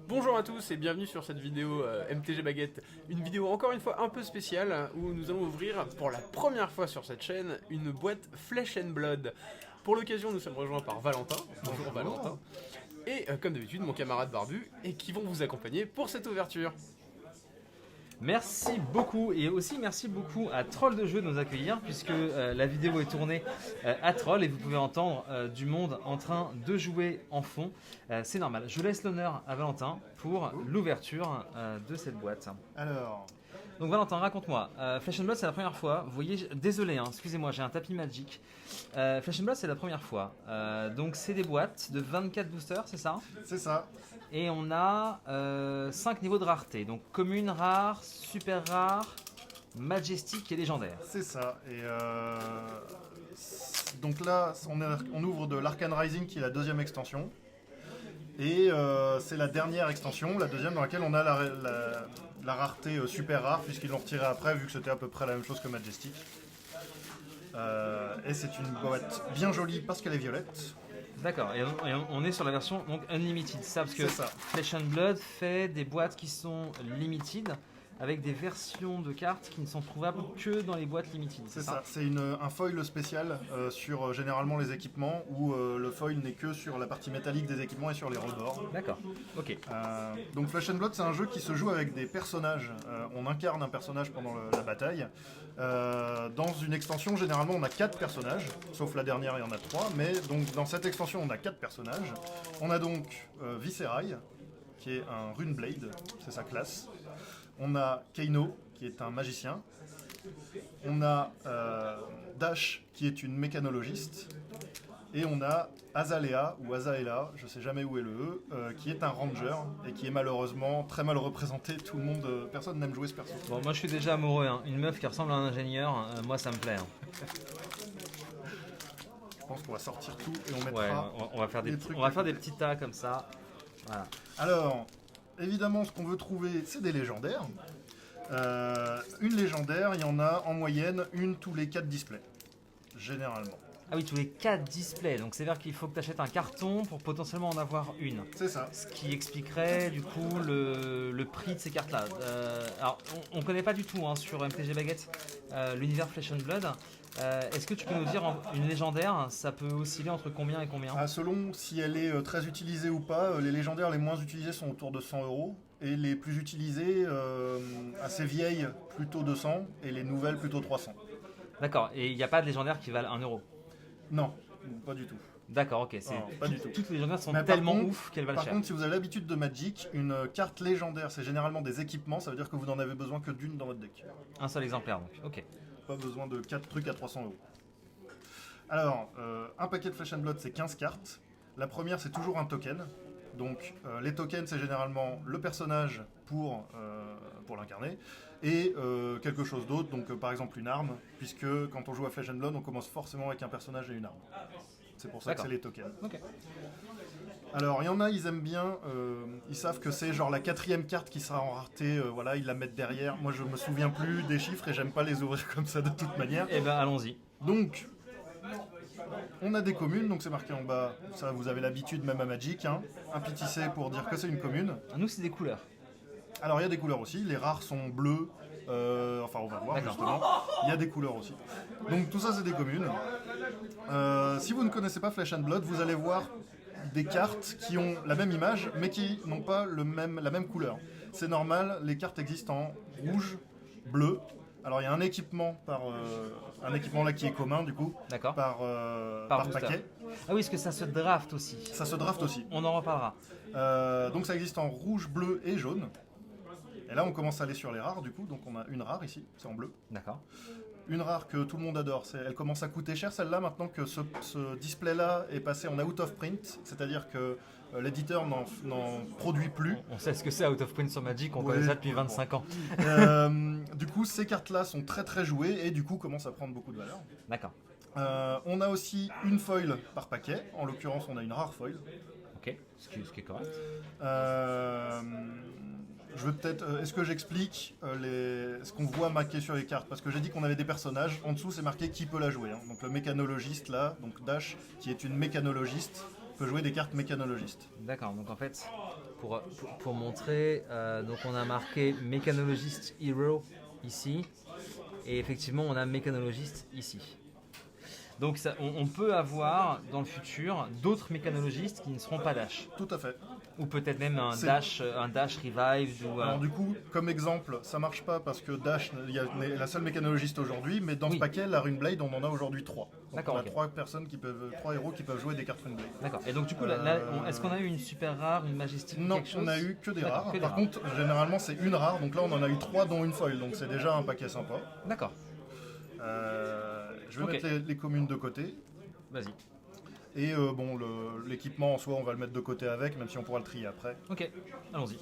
Bonjour à tous et bienvenue sur cette vidéo MTG Baguette. Une vidéo encore une fois un peu spéciale où nous allons ouvrir pour la première fois sur cette chaîne une boîte Flesh and Blood. Pour l'occasion nous sommes rejoints par Valentin. Bonjour Valentin. Et comme d'habitude mon camarade Barbu et qui vont vous accompagner pour cette ouverture. Merci beaucoup et aussi merci beaucoup à Troll de Jeu de nous accueillir puisque la vidéo est tournée à Troll et vous pouvez entendre du monde en train de jouer en fond. C'est normal. Je laisse l'honneur à Valentin pour l'ouverture de cette boîte. Alors, Donc Valentin, raconte-moi. Flesh and Blood c'est la première fois. Vous voyez, désolé, hein, excusez-moi, j'ai un tapis Magic. Flesh and Blood c'est la première fois. Donc c'est des boîtes de 24 boosters, c'est ça? c'est ça. Et on a 5 niveaux de rareté, donc commune, rare, super rare, majestique et légendaire. C'est ça. Et donc là, on ouvre de l'Arcane Rising qui est la deuxième extension. Et c'est la dernière extension, la deuxième dans laquelle on a la rareté super rare, puisqu'ils l'ont retiré après, vu que c'était à peu près la même chose que Majestic. Et c'est une boîte bien jolie parce qu'elle est violette. D'accord, et on est sur la version donc Unlimited, ça parce que C'est ça. Flesh and Blood fait des boîtes qui sont limited, avec des versions de cartes qui ne sont trouvables que dans les boîtes limited. C'est ça. C'est un foil spécial sur généralement les équipements, où le foil n'est que sur la partie métallique des équipements et sur les rebords. D'accord, ok. Donc Flesh and Blood, c'est un jeu qui se joue avec des personnages. On incarne un personnage pendant la bataille. Dans une extension, généralement, on a 4 personnages, sauf la dernière, il y en a 3. Mais donc dans cette extension, on a 4 personnages. On a donc Viserai, qui est un Rune Blade, c'est sa classe. On a Keino, qui est un magicien. On a Dash, qui est une mécanologiste. Et on a Azalea, ou Azaela, je sais jamais où est le E, qui est un ranger, et qui est malheureusement très mal représenté. Tout le monde, personne n'aime jouer ce perso. Bon, moi je suis déjà amoureux, hein. Une meuf qui ressemble à un ingénieur, moi ça me plaît. Hein. Je pense qu'on va sortir tout et on Ouais, mettra... on va faire des trucs on va à faire des côté. petits tas comme ça. Voilà. Alors, évidemment, ce qu'on veut trouver, c'est des légendaires. Une légendaire, il y en a en moyenne une tous les 4 displays, généralement. Ah oui, tous les 4 displays, donc c'est-à-dire qu'il faut que tu achètes un carton pour potentiellement en avoir une. C'est ça. Ce qui expliquerait du coup le prix de ces cartes-là. Alors, on ne connaît pas du tout hein, sur MTG Baguette l'univers Flesh and Blood. Est-ce que tu peux nous dire une légendaire, ça peut osciller entre combien et combien? Selon si elle est très utilisée ou pas, les légendaires les moins utilisées sont autour de 100 €. Et les plus utilisées, assez vieilles, plutôt 200. Et les nouvelles, plutôt 300. D'accord, et il n'y a pas de légendaires qui valent 1 euro? Non, pas du tout. D'accord, ok. Non, pas du tout. Toutes les légendaires sont Mais par tellement contre- ouf qu'elles valent Par cher. contre, si vous avez l'habitude de Magic, une carte légendaire, c'est généralement des équipements, ça veut dire que vous n'en avez besoin que d'une dans votre deck. Un seul exemplaire donc, ok. Pas besoin de 4 trucs à 300 €. Alors, un paquet de Flesh and Blood, c'est 15 cartes. La première, c'est toujours un token. Donc, les tokens, c'est généralement le personnage pour l'incarner, et quelque chose d'autre, donc par exemple une arme, puisque quand on joue à Flesh and Blood, on commence forcément avec un personnage et une arme. C'est pour ça que D'accord. c'est les tokens. Ok. Alors, il y en a, ils aiment bien, ils savent que c'est genre la 4e carte qui sera en rareté, voilà, ils la mettent derrière. Moi, je me souviens plus des chiffres et j'aime pas les ouvrir comme ça de toute manière. Eh ben allons-y. Donc, on a des communes, donc c'est marqué en bas, ça vous avez l'habitude même à Magic, hein, un petit C pour dire que c'est une commune. Nous c'est des couleurs. Alors, il y a des couleurs aussi, les rares sont bleus, enfin on va voir D'accord. justement, il y a des couleurs aussi. Donc tout ça c'est des communes. Si vous ne connaissez pas Flesh and Blood, vous allez voir des cartes qui ont la même image mais qui n'ont pas la même couleur. C'est normal, les cartes existent en rouge, bleu. Alors il y a un équipement un équipement là qui est commun du coup, D'accord. par booster. paquet. Ah oui, est-ce que ça se draft aussi? Ça se draft aussi. On en reparlera. Donc ça existe en rouge, bleu et jaune. Et là on commence à aller sur les rares du coup, donc on a une rare ici, c'est en bleu. D'accord. Une rare que tout le monde adore, elle commence à coûter cher celle-là maintenant que ce display-là est passé en out of print, c'est-à-dire que l'éditeur n'en produit plus. On sait ce que c'est Out of Print sur Magic, on Ouais, connaît ça depuis bon. 25 ans. Du coup ces cartes-là sont très très jouées et du coup commencent à prendre beaucoup de valeur. D'accord. On a aussi une foil par paquet, en l'occurrence on a une rare foil. Ok, ce qui est correct. Je veux peut-être. Est-ce que j'explique ce qu'on voit marqué sur les cartes? Parce que j'ai dit qu'on avait des personnages. En dessous, c'est marqué qui peut la jouer. Hein. Donc le mécanologiste là, donc Dash, qui est une mécanologiste, peut jouer des cartes mécanologistes. D'accord, donc en fait, pour montrer. Donc on a marqué Mechanologist Hero ici. Et effectivement, on a Mechanologist ici. Donc on peut avoir dans le futur d'autres mécanologistes qui ne seront pas Dash. Tout à fait. Ou peut-être même un Dash Revived. Alors du coup, comme exemple, ça marche pas parce que Dash est la seule mécanologiste aujourd'hui, mais dans ce paquet, la Runeblade, on en a aujourd'hui 3. D'accord, on a 3 héros qui peuvent jouer des cartes Runeblade. D'accord. Et donc du coup, est-ce qu'on a eu une super rare, une majestique Non, quelque chose? on a eu que des rares. Par rares. contre, généralement, c'est une rare. Donc là, on en a eu 3 dont une foil. Donc c'est déjà un paquet sympa. D'accord. Je vais mettre les communes de côté. Vas-y. Et l'équipement en soi, on va le mettre de côté avec, même si on pourra le trier après. Ok, allons-y.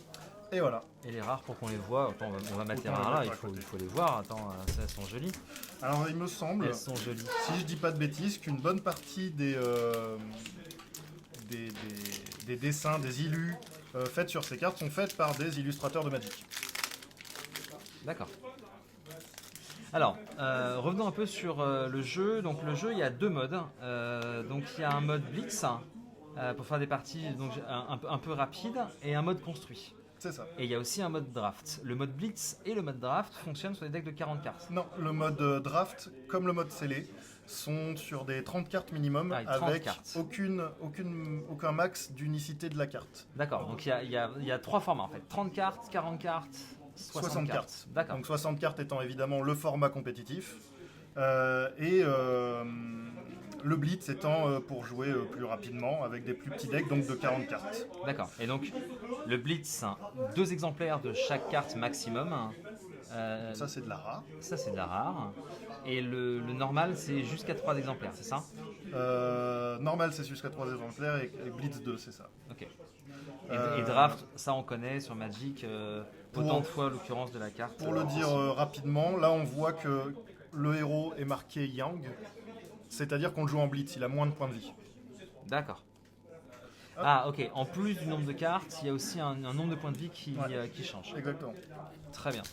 Et voilà. Et les rares, pour qu'on les voit, attends, on va mettre les rares là, il faut les voir. Attends, elles sont jolies. Alors il me semble, Elles sont jolies. si je dis pas de bêtises, qu'une bonne partie des dessins, des illus faits sur ces cartes sont faites par des illustrateurs de Magic. D'accord. Alors, revenons un peu sur le jeu. Donc le jeu, il y a 2 modes. Donc il y a un mode Blitz pour faire des parties donc, un peu rapides et un mode construit. C'est ça. Et il y a aussi un mode draft. Le mode Blitz et le mode draft fonctionnent sur des decks de 40 cartes. Non, le mode draft, comme le mode scellé, sont sur des 30 cartes minimum 30 avec cartes. aucun max d'unicité de la carte. D'accord, donc il y a 3 formats en fait. 30 cartes, 40 cartes, 60 cartes. D'accord. Donc 60 cartes étant évidemment le format compétitif. Le Blitz étant pour jouer plus rapidement avec des plus petits decks, donc de 40 cartes. D'accord. Et donc le Blitz, 2 exemplaires de chaque carte maximum. Ça c'est de la rare. Ça c'est de la rare. Et le normal c'est jusqu'à 3 exemplaires, c'est ça? Normal c'est jusqu'à 3 exemplaires et Blitz 2 c'est ça. Ok. Et draft, ça on connaît sur Magic, autant de fois l'occurrence de la carte. Pour le dire rapidement, là on voit que le héros est marqué Yang, c'est-à-dire qu'on le joue en Blitz, il a moins de points de vie. D'accord. Ah ok, en plus du nombre de cartes, il y a aussi un nombre de points de vie qui change. Exactement. Très bien.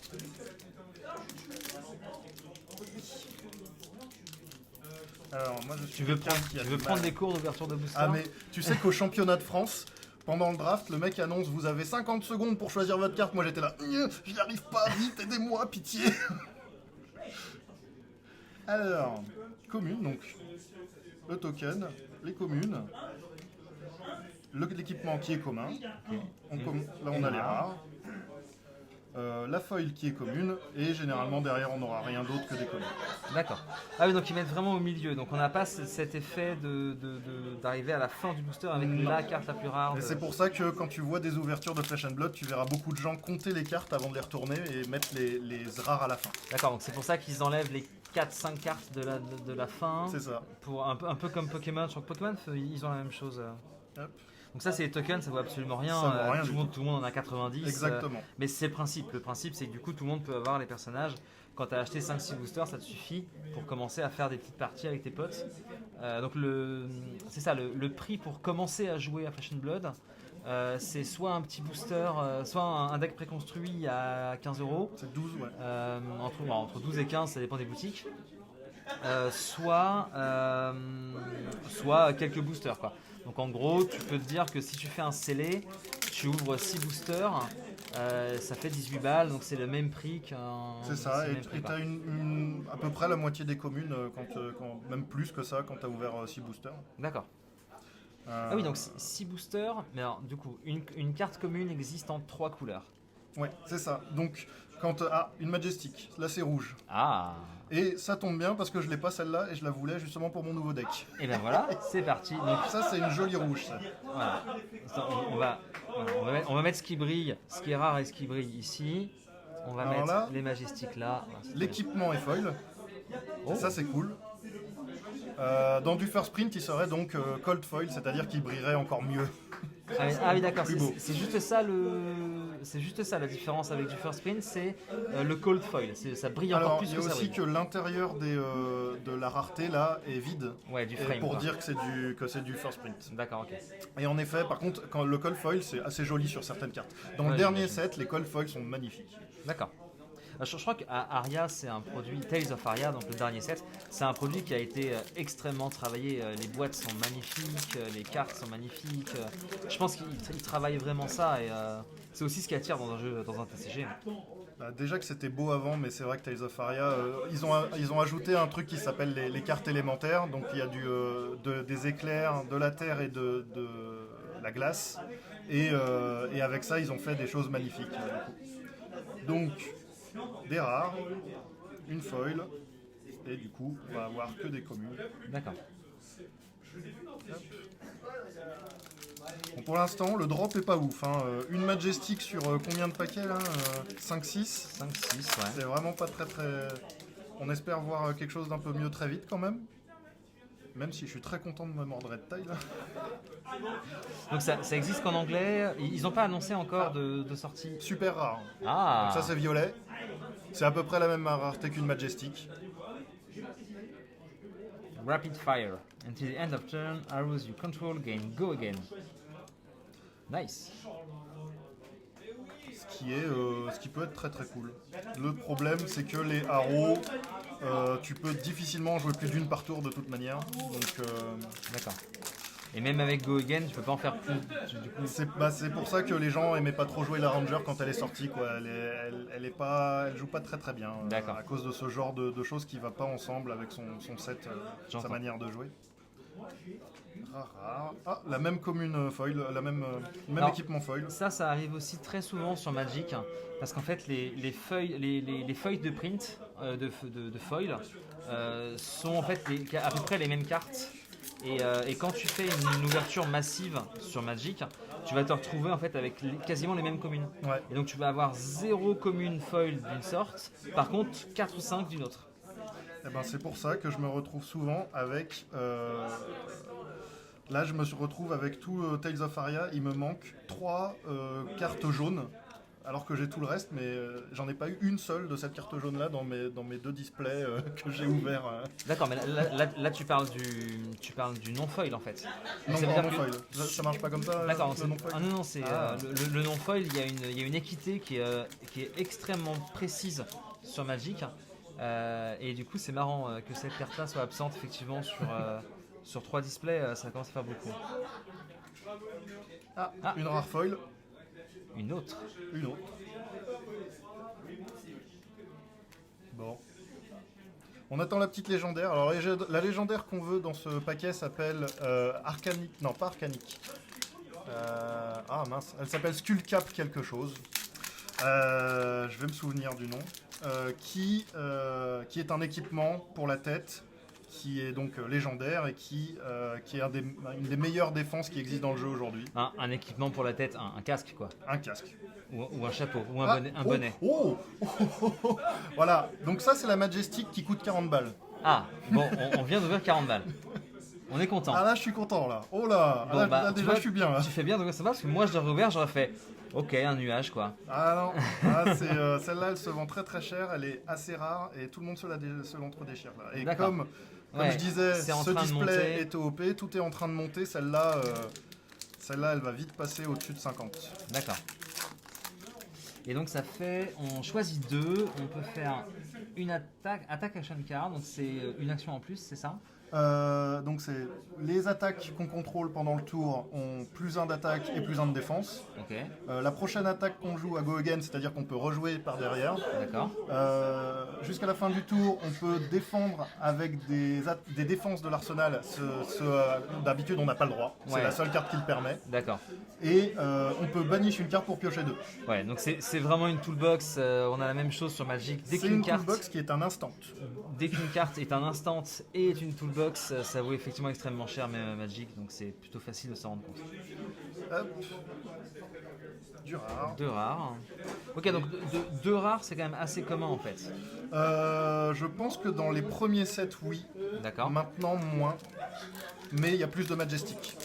Alors, moi, Tu veux prendre des cours d'ouverture de booster? Ah mais tu sais qu'au championnat de France, pendant le draft, le mec annonce vous avez 50 secondes pour choisir votre carte. Moi j'étais là, j'y arrive pas, vite, aidez-moi, pitié. Alors, commune, donc le token, les communes, l'équipement qui est commun. Là on a les rares. La foil qui est commune, et généralement derrière on n'aura rien d'autre que des communes. D'accord. Ah oui, donc ils mettent vraiment au milieu, donc on n'a pas cet effet d'arriver à la fin du booster avec la carte la plus rare. Et c'est pour ça que quand tu vois des ouvertures de Flesh and Blood, tu verras beaucoup de gens compter les cartes avant de les retourner et mettre les rares à la fin. D'accord, donc c'est pour ça qu'ils enlèvent les 4-5 cartes de la fin. C'est ça. Pour un peu comme Pokémon. Je crois que Pokémon, ils ont la même chose. Hop. Donc ça c'est les tokens, ça vaut absolument rien. Ça vaut rien tout le monde en a 90. Exactement. Mais c'est le principe. Le principe c'est que du coup tout le monde peut avoir les personnages. Quand tu as acheté 5-6 boosters, ça te suffit pour commencer à faire des petites parties avec tes potes. Donc c'est ça, le prix pour commencer à jouer à Flesh and Blood, c'est soit un petit booster, soit un deck préconstruit à 15 €. C'est 12, ouais. Entre 12 et 15, ça dépend des boutiques. Soit quelques boosters quoi. Donc en gros, tu peux te dire que si tu fais un scellé, tu ouvres 6 boosters, ça fait 18 balles, donc c'est le même prix qu'un... C'est ça, et tu as à peu près la moitié des communes, même plus que ça, quand tu as ouvert 6 boosters. D'accord. Ah oui, donc 6 boosters, mais alors du coup, une carte commune existe en 3 couleurs. Ouais, c'est ça. Donc, une Majestic, là c'est rouge. Ah. Et ça tombe bien parce que je l'ai pas celle-là et je la voulais justement pour mon nouveau deck. Et ben voilà, c'est parti. Donc, ça c'est une jolie rouge ça. Voilà. On va mettre ce qui brille, ce qui est rare et ce qui brille ici. On va mettre là, les Majestiques là. L'équipement est foil. Oh. Ça c'est cool. Dans du first print, il serait donc cold foil, c'est-à-dire qu'il brillerait encore mieux. Ah oui d'accord, c'est juste ça la différence avec du first print, c'est le cold foil, ça brille encore plus que ça. Il y a aussi que l'intérieur de la rareté là est vide, du frame, pour dire que c'est du first print. D'accord, ok. Et en effet, par contre, quand le cold foil c'est assez joli sur certaines cartes. Dans le dernier set, les cold foils sont magnifiques. D'accord. Je crois qu'Aria, c'est un produit, Tales of Aria, donc le dernier set, c'est un produit qui a été extrêmement travaillé. Les boîtes sont magnifiques, les cartes sont magnifiques. Je pense qu'ils travaillent vraiment ça et c'est aussi ce qui attire dans un jeu, dans un TCG. Bah, déjà que c'était beau avant, mais c'est vrai que Tales of Aria, ils ont ajouté un truc qui s'appelle les cartes élémentaires. Donc il y a des éclairs, de la terre et de la glace. Et avec ça, ils ont fait des choses magnifiques. Donc, des rares, une foil, et du coup, on va avoir que des communes. D'accord. Bon, pour l'instant, le drop est pas ouf. Hein. Une Majestic sur combien de paquets là 5-6 5-6, ouais. C'est vraiment pas très très... On espère voir quelque chose d'un peu mieux très vite quand même. Même si je suis très content de me mordre de taille là. Donc ça existe qu'en anglais. Ils n'ont pas annoncé encore de sortie. Super rare. Ah. Donc ça c'est violet. C'est à peu près la même rareté qu'une Majestic. Rapid fire. Until the end of turn, arrows you control gain go again. Nice. Ce qui peut être très très cool. Le problème c'est que les arrows, tu peux difficilement jouer plus d'une par tour de toute manière. Donc D'accord. Et même avec Go Again, tu peux pas en faire plus. Du coup, c'est pour ça que les gens aimaient pas trop jouer la Ranger quand elle est sortie quoi. Elle joue pas très très bien. D'accord. À cause de ce genre de choses qui va pas ensemble avec son set, sa manière de jouer. Rare. Ah, la même commune foil, même Alors, équipement foil. ça arrive aussi très souvent sur Magic, hein, parce qu'en fait les feuilles de print de foil sont en fait à peu près les mêmes cartes. Et quand tu fais une ouverture massive sur Magic, tu vas te retrouver en fait avec quasiment les mêmes communes. Ouais. Et donc tu vas avoir 0 commune foil d'une sorte, par contre 4 ou 5 d'une autre. Et ben c'est pour ça que je me retrouve souvent avec... Là, je me retrouve avec tout Tales of Aria. Il me manque 3 cartes jaunes, alors que j'ai tout le reste, mais j'en ai pas eu une seule de cette carte jaune-là dans mes 2 displays que j'ai ouverts. D'accord, mais là tu parles du non-foil en fait. Non, Ça veut dire que- foil. Ça marche pas comme ça D'accord, le non-foil. non, c'est le non-foil, il y a une équité qui est extrêmement précise sur Magic. Et du coup, c'est marrant que cette carte-là soit absente effectivement sur 3 displays, ça commence à faire beaucoup. Ah, une rare foil, Une autre. une autre. Bon. On attend la petite légendaire. Alors la légendaire qu'on veut dans ce paquet s'appelle Arcanic. Non, pas Arcanic. Ah mince, elle s'appelle Skullcap quelque chose. Je vais me souvenir du nom. Qui est un équipement pour la tête, qui est donc légendaire et qui est une des meilleures défenses qui existent dans le jeu aujourd'hui. Un équipement pour la tête, un casque quoi. Un casque. Ou un chapeau, ou un bonnet. Voilà, donc ça c'est la Majestic qui coûte 40 balles. Ah, bon, on vient d'ouvrir 40 balles. On est content. Ah là je suis content là. Oh là, Bon, là, tu déjà vois, je suis bien là. Tu fais bien d'ouvrir ça parce que moi je l'aurais ouvert, j'aurais fait ok, un nuage quoi. Ah non, celle-là elle se vend très très cher, elle est assez rare et tout le monde se l'entre-déchire là. Et D'accord. comme Ouais, je disais, c'est en ce train de display monter. est OP, tout est en train de monter, celle-là elle va vite passer au-dessus de 50. D'accord. Et donc ça fait, on choisit 2, on peut faire une attaque action card, donc c'est une action en plus, c'est ça? Donc c'est les attaques qu'on contrôle pendant le tour ont plus 1 d'attaque et plus 1 de défense. Ok, La prochaine attaque qu'on joue à Go Again, c'est-à-dire qu'on peut rejouer par derrière. d'accord. Jusqu'à la fin du tour, on peut défendre avec des défenses de l'arsenal. D'habitude, on n'a pas le droit. C'est Ouais. la seule carte qui le permet. D'accord. Et on peut banish une carte pour piocher 2. Ouais, donc c'est vraiment une toolbox, on a la même chose sur Magic. C'est une toolbox qui est un instant. Dès qu'une carte est un instant et est une toolbox, ça vaut effectivement extrêmement cher même à Magic, donc c'est plutôt facile de s'en rendre compte. Hop. Du rare. 2 rares. Ok, donc 2 rares c'est quand même assez commun en fait. Je pense que dans les premiers sets, oui. D'accord. Maintenant, moins. Mais il y a plus de Majestic.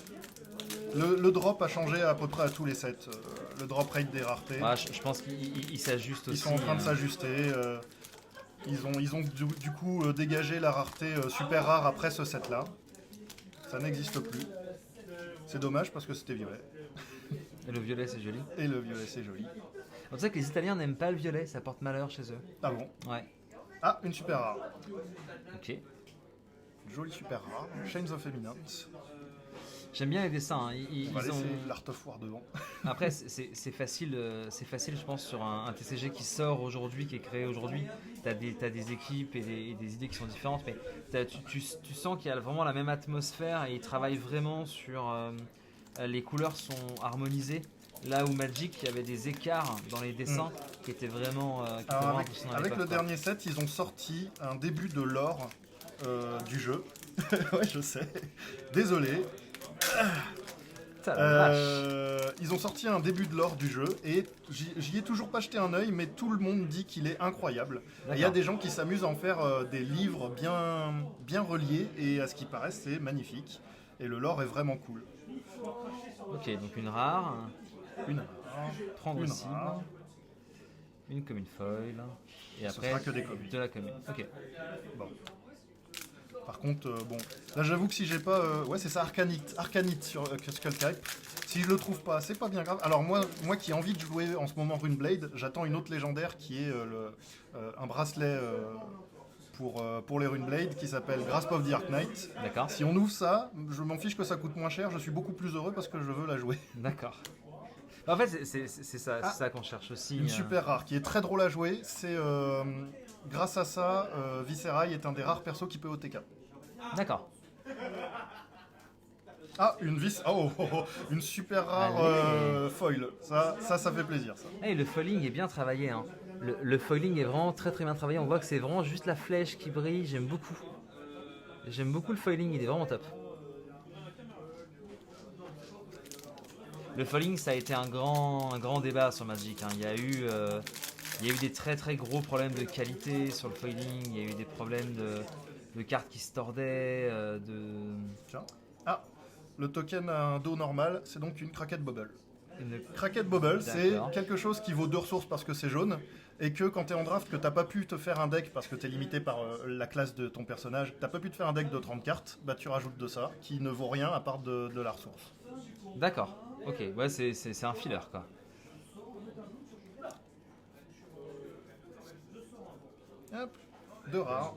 Le drop a changé à peu près à tous les sets. Le drop rate des raretés. Ouais, je pense qu'ils s'ajustent aussi. Ils sont en train de s'ajuster. Ils ont du coup dégagé la rareté super rare après ce set-là. Ça n'existe plus. C'est dommage parce que c'était violet. Et le violet c'est joli. Et le violet, c'est joli. On sait que les Italiens n'aiment pas le violet, ça porte malheur chez eux. Ah bon? Ouais. Ah, une super rare. Ok. Jolie super rare. Chains of Eminence. J'aime bien les dessins. Hein. On va laisser l'Art of War devant. Après, c'est facile, je pense, sur un TCG qui sort aujourd'hui, qui est créé aujourd'hui. T'as des équipes et des idées qui sont différentes, mais tu sens qu'il y a vraiment la même atmosphère et ils travaillent vraiment sur les couleurs sont harmonisées. Là où Magic, il y avait des écarts dans les dessins qui étaient vraiment. Alors avec le dernier set, ils ont sorti un début de lore du jeu. Ouais, je sais. Désolé. Ils ont sorti un début de lore du jeu et j'y ai toujours pas jeté un œil, mais tout le monde dit qu'il est incroyable. Il y a des gens qui s'amusent à en faire des livres bien reliés et à ce qui paraît c'est magnifique. Et le lore est vraiment cool. Ok, donc une rare. Une prendre une aussi. rare. Une commune foil. Et Ce après sera que des communes. de la commune. Ok. Bon. Par contre, bon, là j'avoue que si j'ai pas, ouais c'est ça, Arcanite sur Skullcape. Si je le trouve pas, c'est pas bien grave. Alors moi qui ai envie de jouer en ce moment Runeblade, j'attends une autre légendaire qui est un bracelet pour les Runeblade qui s'appelle Grasp of the Arc Knight. D'accord. Si on ouvre ça, je m'en fiche que ça coûte moins cher, je suis beaucoup plus heureux parce que je veux la jouer. D'accord. En fait, c'est ça qu'on cherche aussi. Une super rare qui est très drôle à jouer. C'est grâce à ça, Viserai est un des rares persos qui peut OTK. D'accord. Ah, une super rare foil. Ça fait plaisir. Ça. Hey, le foiling est bien travaillé. Hein. Le foiling est vraiment très très bien travaillé. On voit que c'est vraiment juste la flèche qui brille. J'aime beaucoup. J'aime beaucoup le foiling. Il est vraiment top. Le foiling, ça a été un grand débat sur Magic. Hein. Il y a eu des très très gros problèmes de qualité sur le foiling. Il y a eu des problèmes de cartes qui se tordaient. Tiens. Ah, le token a un dos normal, c'est donc une Cracked Bubble. Une... Cracked Bubble, c'est D'accord. quelque chose qui vaut 2 ressources parce que c'est jaune, et que quand t'es en draft, que t'as pas pu te faire un deck parce que t'es limité par la classe de ton personnage, t'as pas pu te faire un deck de 30 cartes, bah tu rajoutes de ça, qui ne vaut rien à part de la ressource. D'accord. Ok, ouais, c'est un filler quoi. Hop, 2 rares.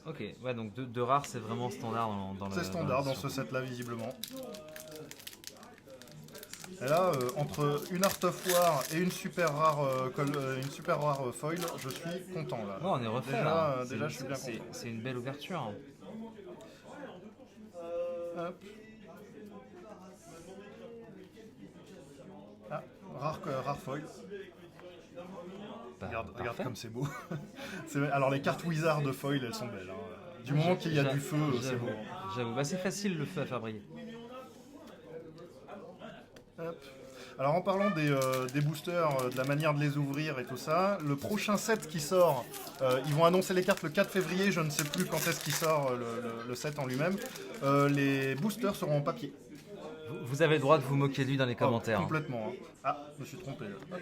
Ok, ouais, donc deux rares, c'est vraiment standard dans le. C'est standard dans ce set-là, visiblement. Et là, entre une Art of War et une super rare foil, je suis content là. Oh, on est refait déjà, là. déjà, je suis bien content. C'est une belle ouverture. Hop. Ah, rare foil. Bah, Regarde parfait. comme c'est beau. Alors les cartes Wizard de foil, elles sont belles. Hein. Du moment qu'il y a du feu, c'est beau. J'avoue, bah, c'est facile le feu à faire briller. Hop. Alors en parlant des boosters, de la manière de les ouvrir et tout ça, le prochain set qui sort, ils vont annoncer les cartes le 4 février, je ne sais plus quand est-ce qu'il sort le set en lui-même. Les boosters seront en papier. Vous avez le droit de vous moquer de lui dans les commentaires. Complètement. Hein. Ah, je me suis trompé. Hop.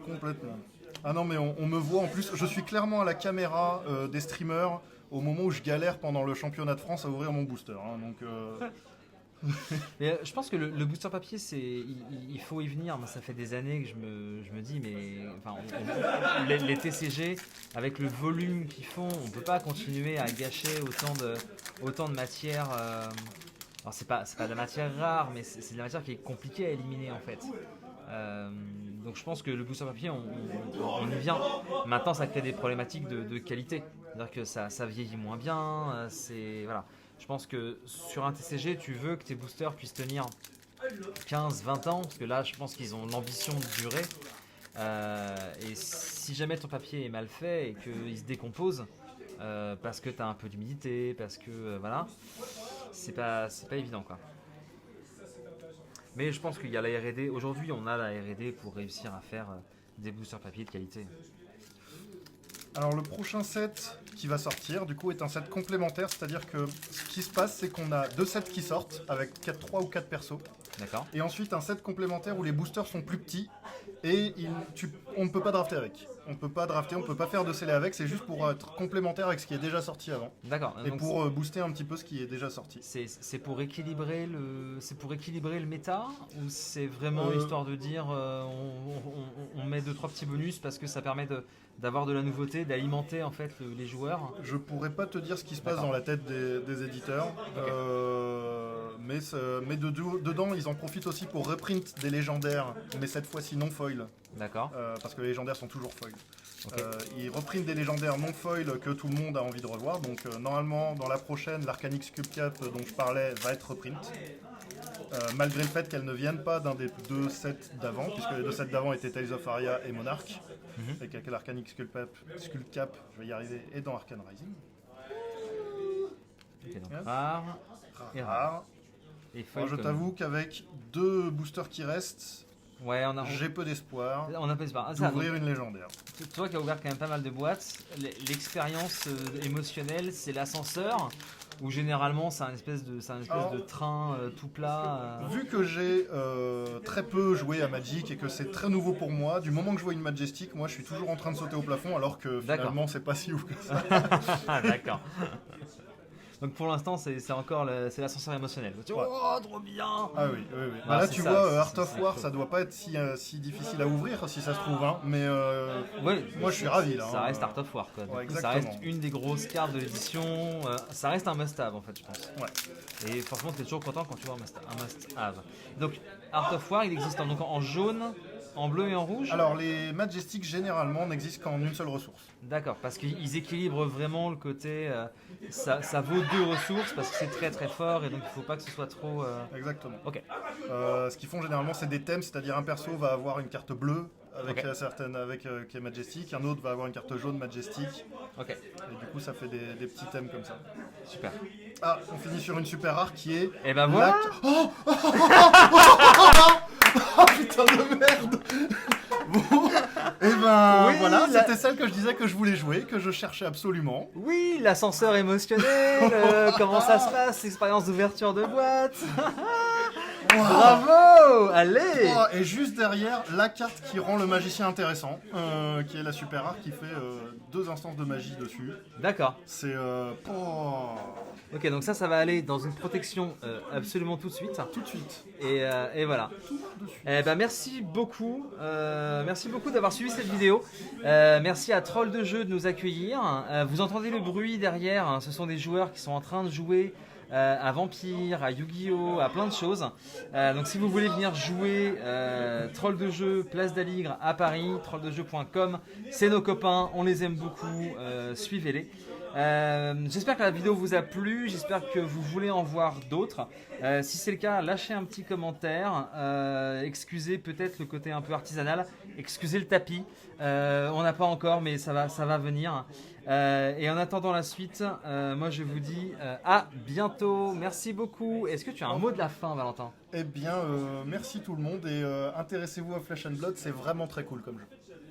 Complètement. Ah non mais on me voit en plus, je suis clairement à la caméra des streamers au moment où je galère pendant le championnat de France à ouvrir mon booster. Hein, donc, Mais, je pense que le booster papier, il faut y venir. Moi, ça fait des années que je me dis, mais enfin, les TCG, avec le volume qu'ils font, on peut pas continuer à gâcher autant de matière. Alors c'est pas de la matière rare, mais c'est de la matière qui est compliquée à éliminer en fait. Donc je pense que le booster papier, on y vient. Maintenant, ça crée des problématiques de qualité. C'est-à-dire que ça vieillit moins bien. Voilà. Je pense que sur un TCG, tu veux que tes boosters puissent tenir 15-20 ans, parce que là, je pense qu'ils ont l'ambition de durer. Et si jamais ton papier est mal fait et qu'il se décompose, parce que tu as un peu d'humidité, parce que voilà, c'est pas évident quoi. Mais je pense qu'il y a la R&D. Aujourd'hui, on a la R&D pour réussir à faire des boosters papier de qualité. Alors le prochain set qui va sortir du coup est un set complémentaire, c'est-à-dire que ce qui se passe c'est qu'on a 2 sets qui sortent avec 3 ou 4 persos. D'accord. Et ensuite un set complémentaire où les boosters sont plus petits et on ne peut pas drafter avec. On peut pas drafter, on peut pas faire de scellé avec, c'est juste pour être complémentaire avec ce qui est déjà sorti avant. D'accord. Et Donc, pour booster un petit peu ce qui est déjà sorti. c'est pour équilibrer le méta ou c'est vraiment histoire de dire on met 2-3 petits bonus parce que ça permet d'avoir de la nouveauté, d'alimenter en fait les joueurs. Je pourrais pas te dire ce qui se passe dans la tête des éditeurs, mais dedans ils en profitent aussi pour reprint des légendaires, mais cette fois-ci non foil, D'accord. parce que les légendaires sont toujours foil. Ok. Ils reprintent des légendaires non foil que tout le monde a envie de revoir, donc normalement dans la prochaine, l'Arcanix Cube Cap dont je parlais va être reprint. Malgré le fait qu'elles ne viennent pas d'un des 2 sets d'avant, puisque les 2 sets d'avant étaient Tales of Aria et Monarch, et que l'Arcanix Skull Cap, je vais y arriver, est dans Arcane Rising. Ok, donc rare et rare. Rare. Et foil Alors, je comme- t'avoue qu'avec 2 boosters qui restent, Ouais, j'ai peu d'espoir on appelle ça. Ah, ça, donc, d'ouvrir une légendaire. toi qui as ouvert quand même pas mal de boîtes, l'expérience émotionnelle, c'est l'ascenseur ou généralement c'est un espèce de train tout plat. Vu que j'ai très peu joué à Magic et que c'est très nouveau pour moi, du moment que je vois une Majestic, moi je suis toujours en train de sauter au plafond alors que D'accord. finalement c'est pas si ouf que ça. Ah, d'accord. Donc pour l'instant c'est encore c'est l'ascenseur émotionnel. Tu vois, oh trop bien. Ah oui, oui, oui. Ah, Bah là c'est tu ça, vois, c'est- Art c'est of ça, War, chaud. ça doit pas être si difficile à ouvrir si ça se trouve, hein. Mais Ouais, moi je suis ravi là. Ça hein. reste Art of War quoi. Du Ouais, coup, ça reste exactement. une des grosses cartes de l'édition. Ça reste un must-have en fait je pense. Ouais. Et franchement t'es toujours content quand tu vois un must-have. Donc Art of War il existe donc en jaune, en bleu et en rouge. Alors les Majestics généralement n'existent qu'en une seule ressource. D'accord, parce qu'ils équilibrent vraiment le côté. Ça vaut 2 ressources parce que c'est très très fort et donc il faut pas que ce soit trop. Exactement. Ok. Ce qu'ils font généralement c'est des thèmes, c'est-à-dire un perso va avoir une carte bleue avec Ok. qui est Majestic, un autre va avoir une carte jaune Majestic, Ok, et du coup ça fait des petits thèmes comme ça. super. Ah, on finit sur une super rare qui est... Et ben voilà. Oh putain de merde. Bon, et ben Oui, voilà, la- c'était celle que je disais que je voulais jouer, que je cherchais absolument. Oui, l'ascenseur émotionnel. Comment ça se passe, l'expérience d'ouverture de boîte. Bravo. Allez. Oh, et juste derrière, la carte qui rend le magicien intéressant, qui est la super rare, qui fait 2 instances de magie dessus. D'accord. C'est... oh, Ok, donc ça va aller dans une protection absolument tout de suite. tout de suite. Et voilà. Tout de suite. Eh ben, merci beaucoup d'avoir suivi cette vidéo. Merci à Troll de Jeu de nous accueillir. Vous entendez le bruit derrière, hein, ce sont des joueurs qui sont en train de jouer à Vampire, à Yu-Gi-Oh, à plein de choses. Donc si vous voulez venir jouer, Troll de Jeu, Place d'Aligre à Paris, trolldejeu.com, c'est nos copains, on les aime beaucoup, suivez-les. J'espère que la vidéo vous a plu, j'espère que vous voulez en voir d'autres. Si c'est le cas, lâchez un petit commentaire. Excusez peut-être le côté un peu artisanal, excusez le tapis. On n'a pas encore, mais ça va venir. Et en attendant la suite, moi je vous dis à bientôt. Merci beaucoup. Est-ce que tu as un mot de la fin, Valentin? Eh bien, merci tout le monde et intéressez-vous à Flesh and Blood, c'est vraiment très cool comme jeu.